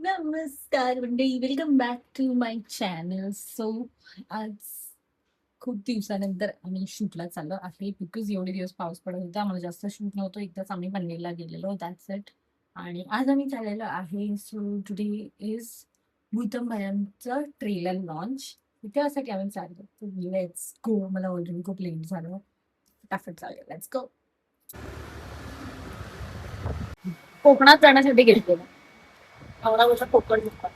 नमस्कार मंडळी, welcome back to my channel. So आज खूप दिवसानंतर आम्ही शूटला चाललो आहे बिकॉज एवढे दिवस पाऊस पडत होता, आम्हाला जास्त शूट नव्हतं. एकदाच आम्ही पनवेलला गेलेलो, दॅट्स इट. आणि आज आम्ही चाललेलो आहे. सो टुडे इज भूतंबायांचं ट्रेलर लॉन्च. त्यासाठी आम्ही चाललो. Let's go. मला ऑलरेडी खूप लेट झालं. फटाफट चालू, लेट्स गो. कोकणात जाण्यासाठी गेलेलो. एवढा वर्ष कोकण होता.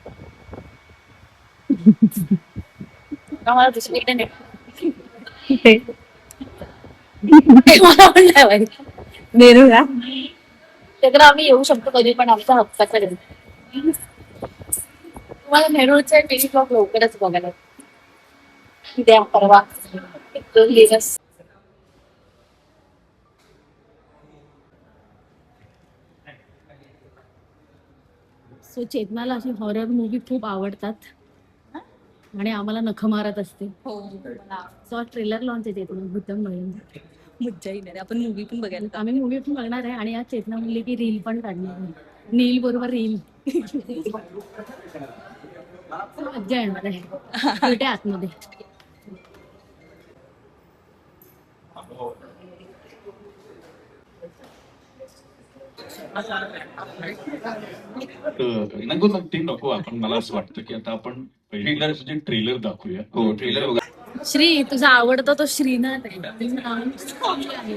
आम्हाला दुसरीकडे नाही. मला पण नाही माहिती. नेरूळला तिकडे आम्ही येऊ शकतो कधी पण, आमचा हक्काचा घरी. तुम्हाला नेरूळचे टीव्ही ब्लॉग लवकरच बघायला उद्या परवा 2 दिवस. सो चेतनाला अशी हॉरर मूवी खूप आवडतात आणि आम्हाला नख मारत असते. सो ट्रेलर लॉन्च आहे चेतना भूतम म्हणून. मज्जा येणार आहे. आपण मूवी पण बघायला, आम्ही मूवी पण बघणार आहे. आणि आज चेतना म्हणली की रील पण काढणार आहे. नील बरोबर रील. मज्जा येणार आहे. भेटूया आतमध्ये. नको नक्की नको. आपण मला असं वाटतं की आता आपण पहिल्यांदा म्हणजे ट्रेलर दाखवूया. हो ट्रेलर बघा. श्री, तुझा आवडता तो श्रीनाथ आहे. तुझं नाव आहे.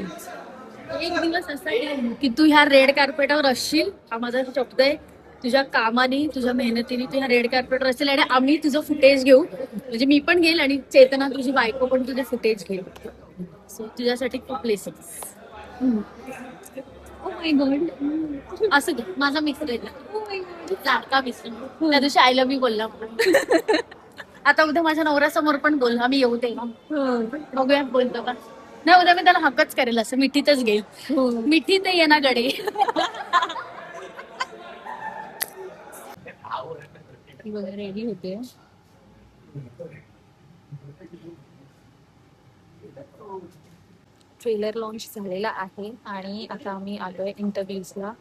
एक दिवस असा येईल की तू ह्या रेड कार्पेटवर असशील. हा माझा शब्द आहे. तुझ्या कामाने, तुझ्या मेहनतीने तू ह्या रेड कार्पेटवर असशील आणि आम्ही तुझं फुटेज घेऊ. म्हणजे मी पण घेईल आणि चेतना तुझी बायको पण तुझे फुटेज घेईल. सो तुझ्यासाठी खूप प्लेसेस. असं घे, माझा मित्र आहे. लाडका मित्र. त्या दिवशी आय लव्ह यू बोलला मला. आता उद्या माझ्या नवऱ्यासमोर पण बोल, आम्ही येऊ तेव्हा. बघूया बोलतो का नाही. उद्या मी त्याला हक्कच करेल, असं मिठीतच घेईल. मिठीत ये ना गडे. रेडी होते. ट्रेलर लॉन्च झालेला आहे आणि आता आम्ही आलोय इंटरव्ह्यूजला.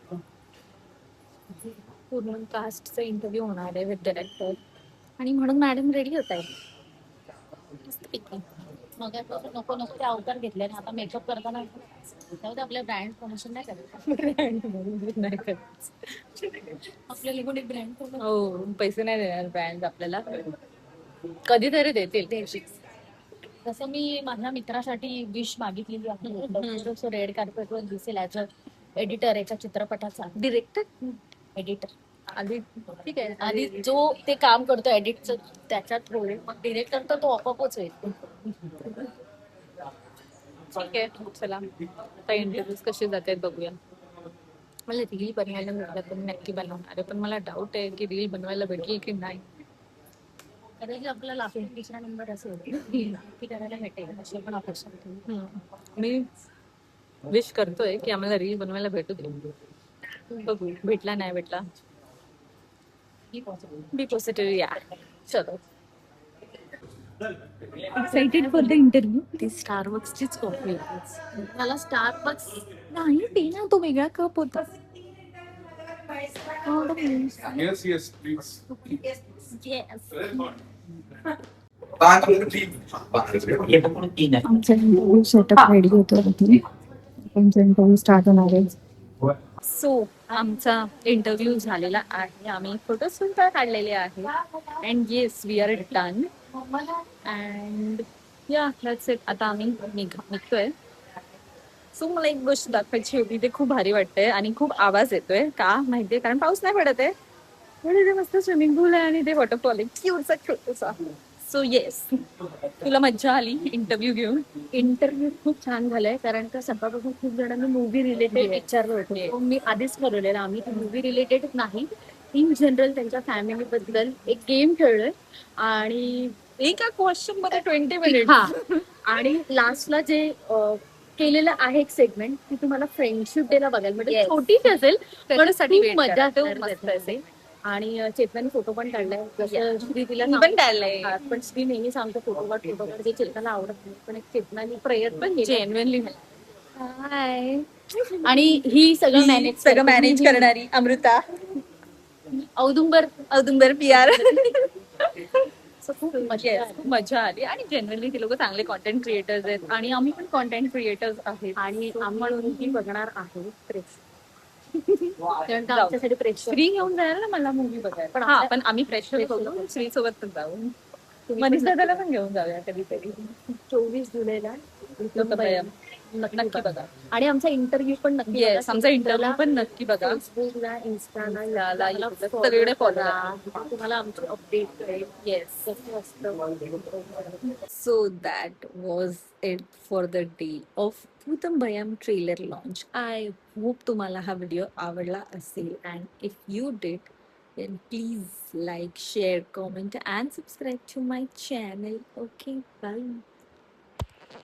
पूर्ण कास्टचा इंटरव्ह्यू होणार आहे विथ डायरेक्टर. आणि म्हणून मॅडम रेडी होत आहे मस्तपैकी. मग नको नको ते अवतार घेतले आणि आता मेकअप करताना त्यामध्ये आपल्या ब्रँड प्रमोशन नाही करायचं. नाही करायचं आपल्याला कोणी ब्रँड. हो, पैसे नाही देणार ब्रँड आपल्याला. कधीतरी देतील. तसं मी माझ्या मित्रासाठी विश मागितलेली आहे. रेड कार्पेटवर दिसेल ऍज अ एडिटर एका चित्रपटाचा. डिरेक्टर, एडिटर आधी. ठीक आहे, आधी जो ते काम करतो एडिटचं त्याच्यात होईल, मग डिरेक्टर तर तो आपोआपच होईल. ठीक आहे, चला आता इंटरव्ह्यूज कसे जातात बघूया. मला रील बनवायला भेटलं तर मी नक्की बनवणार आहे, पण मला डाऊट आहे की रील बनवायला भेटेल की नाही. कदाचित आपल्याला तिसरा नंबर असेल ती करायला भेटेल अशी पण अपेक्षा होती. मी विश करतोय की आम्हाला रील बनवायला भेटू दे. बघू भेटला नाही भेटला. बी पॉझिटिव्ह या. चलो. Excited for the interview. ती स्टारबक्सचीच कॉफी. मला स्टारबक्स नाही ते ना, तो वेगळा कप होता. Yes yes please. आमचा इंटरव्ह्यू सेटअप रेडी होतो. आमचा इंटरव्ह्यू स्टार्ट होणार आहे. सो आमचा इंटरव्ह्यू झालेला आहे. आम्ही फोटो सुद्धा काढलेले आहे. And yes we are done. And yeah that's it. आता आम्ही निघतोय. सो मला एक गोष्ट दाखवायची होती. ते खूप भारी वाटतंय आणि खूप आवाज येतोय का माहितीये, कारण पाऊस नाही पडत आहे. ते मस्त स्विमिंग पूल आहे आणि ते वॉटरफॉल आहे क्यूटचा छोटासा. सो येस, तुला मज्जा आली इंटरव्ह्यू घेऊन. इंटरव्ह्यू खूप छान झालाय, कारण का सकाळपासून खूप जणांनी मूवी रिलेटेड विचारलं होतं. मी आधीच ठरवलेलं आम्ही मूवी रिलेटेड नाही, इन जनरल त्यांच्या फॅमिली बद्दल एक गेम खेळलोय. आणि एका क्वेश्चन मध्ये 20 मिनिट. हा, आणि लास्टला जे केलेलं आहे एक सेगमेंट ती तुम्हाला फ्रेंडशिप डेला बघायला म्हणजे छोटीच असेल पण खूप मजा असेल. आणि चेतनाने फोटो पण काढलाय. जसं श्री तिला पण काढलाय, पण श्री नेहमी सांगतो फोटो काढ जे चेतनाला आवडत नाही, पण एक चेतनाने प्रयत्न पण जेन्युइनली. हाय. आणि ही सगळं मॅनेज करणारी अमृता. औदुंबर PR. खूप मजा आली आणि जनरली ते लोक चांगले कॉन्टेंट क्रिएटर्स आहेत आणि आम्ही पण कॉन्टेंट क्रिएटर्स आहेत आणि So, आम्ही म्हणून मूवी बघणार आहोत कारण का आमच्यासाठी प्रेक्षक श्री घेऊन जायला ना मला मूवी बघायला पण हा आपल्या- पण आम्ही प्रेशर बघू श्री सोबत पण जाऊ मनीष दादाला पण घेऊन जाऊया कधीतरी 24 जुलैला भूतंबयम. नक्की बघा. आणि आमचा इंटरव्ह्यू पण नक्की बघा. येस आमचा इंटरव्ह्यू पण नक्की बघा. फेसबुकला इंस्टाला Instaला, YouTube ला YouTube ला सगळीकडे follow करा. तुम्हाला आमची अपडेट कळेल येस कसं असतं. So that was it for the day of Bhutambayam trailer launch. I hope तुम्हाला हा व्हिडिओ आवडला असेल and if you did then please like, share, comment and subscribe to my channel. Okay, bye.